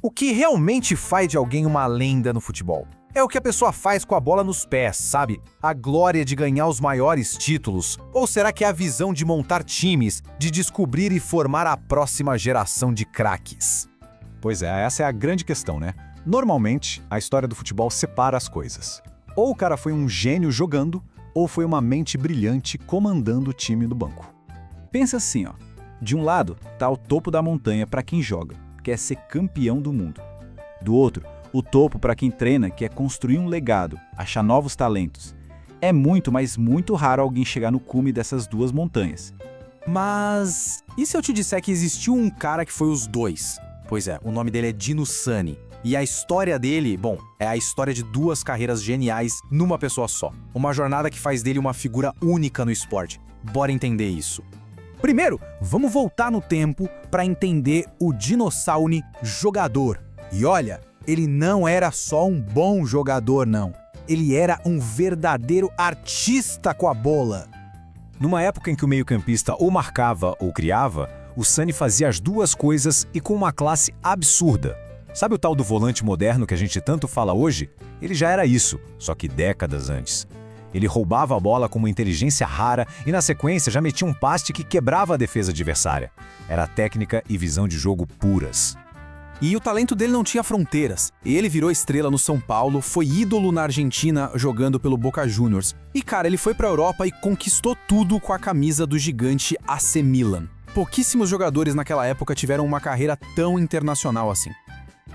O que realmente faz de alguém uma lenda no futebol? É o que a pessoa faz com a bola nos pés, sabe? A glória de ganhar os maiores títulos? Ou será que é a visão de montar times, de descobrir e formar a próxima geração de craques? Pois é, essa é a grande questão, né? Normalmente, a história do futebol separa as coisas. Ou o cara foi um gênio jogando, ou foi uma mente brilhante comandando o time do banco. Pensa assim, ó. De um lado, tá o topo da montanha para quem joga, quer ser campeão do mundo. Do outro, o topo para quem treina, quer construir um legado, achar novos talentos. É muito, mas muito raro alguém chegar no cume dessas duas montanhas. Mas e se eu te disser que existiu um cara que foi os dois? Pois é, o nome dele é Dino Sani. E a história dele, bom, é a história de duas carreiras geniais numa pessoa só. Uma jornada que faz dele uma figura única no esporte. Bora entender isso. Primeiro, vamos voltar no tempo para entender o Dino-Sani jogador. E olha, ele não era só um bom jogador, não. Ele era um verdadeiro artista com a bola. Numa época em que o meio-campista ou marcava ou criava, o Sani fazia as duas coisas e com uma classe absurda. Sabe o tal do volante moderno que a gente tanto fala hoje? Ele já era isso, só que décadas antes. Ele roubava a bola com uma inteligência rara e, na sequência, já metia um passe que quebrava a defesa adversária. Era técnica e visão de jogo puras. E o talento dele não tinha fronteiras. Ele virou estrela no São Paulo, foi ídolo na Argentina jogando pelo Boca Juniors. E, cara, ele foi pra Europa e conquistou tudo com a camisa do gigante AC Milan. Pouquíssimos jogadores naquela época tiveram uma carreira tão internacional assim.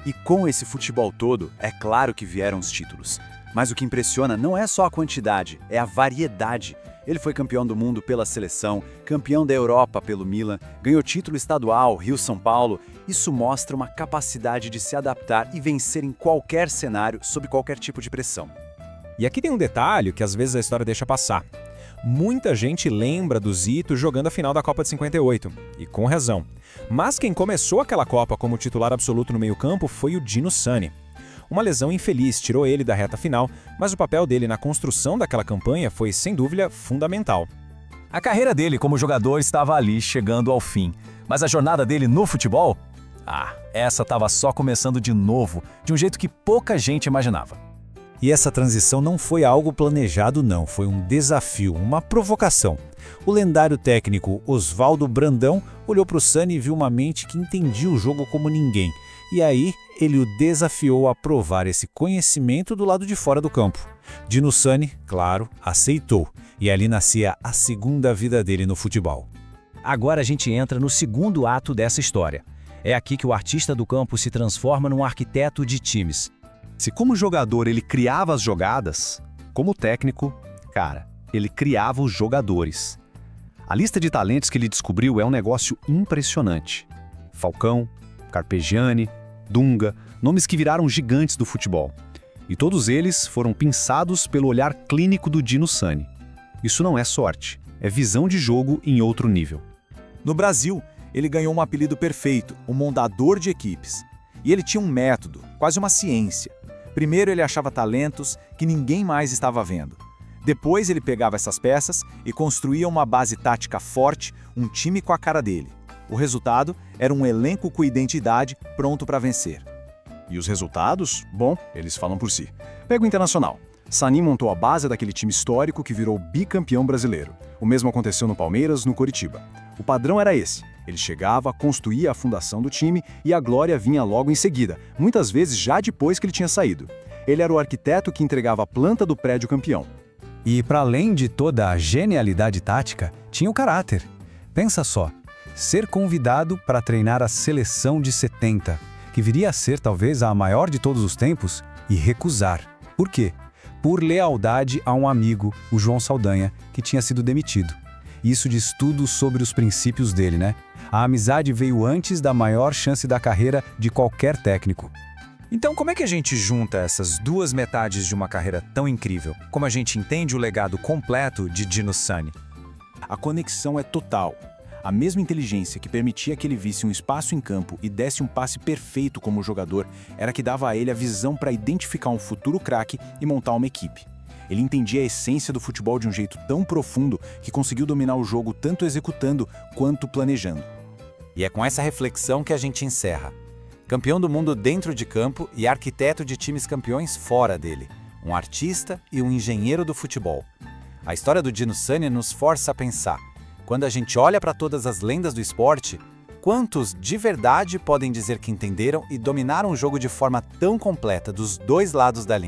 E com esse futebol todo, é claro que vieram os títulos. Mas o que impressiona não é só a quantidade, é a variedade. Ele foi campeão do mundo pela seleção, campeão da Europa pelo Milan, ganhou título estadual, Rio-São Paulo. Isso mostra uma capacidade de se adaptar e vencer em qualquer cenário, sob qualquer tipo de pressão. E aqui tem um detalhe que às vezes a história deixa passar. Muita gente lembra do Zito jogando a final da Copa de 58, e com razão. Mas quem começou aquela Copa como titular absoluto no meio-campo foi o Dino Sani. Uma lesão infeliz tirou ele da reta final, mas o papel dele na construção daquela campanha foi, sem dúvida, fundamental. A carreira dele como jogador estava ali, chegando ao fim. Mas a jornada dele no futebol? Essa estava só começando de novo, de um jeito que pouca gente imaginava. E essa transição não foi algo planejado não, foi um desafio, uma provocação. O lendário técnico Oswaldo Brandão olhou para o Sani e viu uma mente que entendia o jogo como ninguém. E aí, ele o desafiou a provar esse conhecimento do lado de fora do campo. Dino Sani, claro, aceitou. E ali nascia a segunda vida dele no futebol. Agora a gente entra no segundo ato dessa história. É aqui que o artista do campo se transforma num arquiteto de times. Se como jogador ele criava as jogadas, como técnico, cara, ele criava os jogadores. A lista de talentos que ele descobriu é um negócio impressionante. Falcão, Carpegiani, Dunga, nomes que viraram gigantes do futebol. E todos eles foram pinçados pelo olhar clínico do Dino Sani. Isso não é sorte, é visão de jogo em outro nível. No Brasil, ele ganhou um apelido perfeito, o montador de equipes. E ele tinha um método, quase uma ciência. Primeiro ele achava talentos que ninguém mais estava vendo. Depois ele pegava essas peças e construía uma base tática forte, um time com a cara dele. O resultado era um elenco com identidade pronto para vencer. E os resultados? Bom, eles falam por si. Pega o Internacional. Sani montou a base daquele time histórico que virou bicampeão brasileiro. O mesmo aconteceu no Palmeiras, no Coritiba. O padrão era esse. Ele chegava, construía a fundação do time e a glória vinha logo em seguida, muitas vezes já depois que ele tinha saído. Ele era o arquiteto que entregava a planta do prédio campeão. E para além de toda a genialidade tática, tinha o caráter. Pensa só, ser convidado para treinar a seleção de 70, que viria a ser talvez a maior de todos os tempos, e recusar. Por quê? Por lealdade a um amigo, o João Saldanha, que tinha sido demitido. Isso diz tudo sobre os princípios dele, né? A amizade veio antes da maior chance da carreira de qualquer técnico. Então, como é que a gente junta essas duas metades de uma carreira tão incrível? Como a gente entende o legado completo de Dino Sani? A conexão é total. A mesma inteligência que permitia que ele visse um espaço em campo e desse um passe perfeito como jogador era que dava a ele a visão para identificar um futuro craque e montar uma equipe. Ele entendia a essência do futebol de um jeito tão profundo que conseguiu dominar o jogo tanto executando quanto planejando. E é com essa reflexão que a gente encerra. campeão do mundo dentro de campo e arquiteto de times campeões fora dele, um artista e um engenheiro do futebol. A história do Dino Sani nos força a pensar, quando a gente olha para todas as lendas do esporte, quantos de verdade podem dizer que entenderam e dominaram o jogo de forma tão completa dos dois lados da linha?